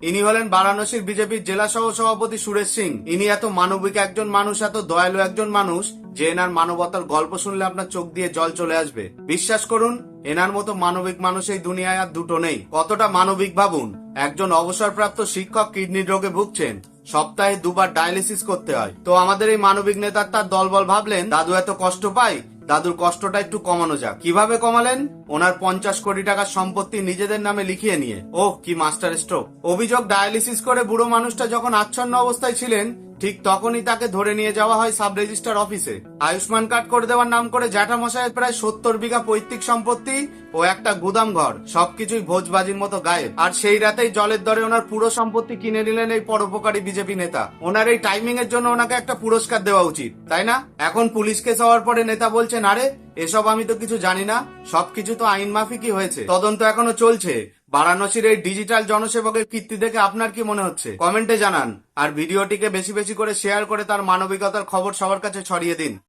ইনি হলেন বারাণসীর বিজেপির জেলা সহ সভাপতি সুরেশ সিং। ইনি এত মানবিক একজন মানুষ, এত দয়ালু একজন মানুষ যে এনার মানবতার গল্প শুনলে আপনার চোখ দিয়ে জল চলে আসবে। বিশ্বাস করুন, এনার মতো মানবিক মানুষ এই দুনিয়ায় আর দুটো নেই। কতটা মানবিক ভাবুন, একজন অবসরপ্রাপ্ত শিক্ষক কিডনির রোগে ভুগছেন, সপ্তাহে 2বার ডায়ালিসিস করতে হয়। তো আমাদের এই মানবিক নেতার তার দলবল ভাবলেন দাদু এত কষ্ট পায়, দাদুর কষ্টটা একটু কমানো যাক। কিভাবে কমালেন? ওনার 50 কোটি টাকার সম্পত্তি নিজেদের নামে লিখিয়ে নিয়ে। ওহ, কি মাস্টার স্ট্রোক! অভিযোগ, ডায়ালিসিস করে বুড়ো মানুষটা যখন আচ্ছন্ন অবস্থায় ছিলেন, ঠিক তখনই তাকে ধরে নিয়ে যাওয়া হয় সাব রেজিস্ট্রার অফিসে। আয়ুষ্মান কার্ড করে দেওয়ার নাম করে জ্যাঠামশাইয়ের প্রায় 70 বিঘা পৈতৃক সম্পত্তি ও একটা গুদাম ঘর সবকিছুই ভোজবাজির মতো গায়েব। আর সেই রাতেই জলের দরে ওনার পুরো সম্পত্তি কিনে নিলেন এই পরোপকারী বিজেপি নেতা। ওনার এই টাইমিং এর জন্য ওনাকে একটা পুরস্কার দেওয়া উচিত, তাই না? এখন পুলিশ কেস হওয়ার পরে নেতা বলছেন, আরে এসব আমি তো কিছু জানি না, সবকিছু তো আইন মাফিকই হয়েছে, তদন্ত এখনো চলছে। বারাণসীর এই ডিজিটাল জনসেবকের কীর্তি দেখে আপনার কি মনে হচ্ছে কমেন্টে জানান। আর ভিডিওটিকে বেশি বেশি করে শেয়ার করে তার মানবিকতার খবর সবার কাছে ছড়িয়ে দিন।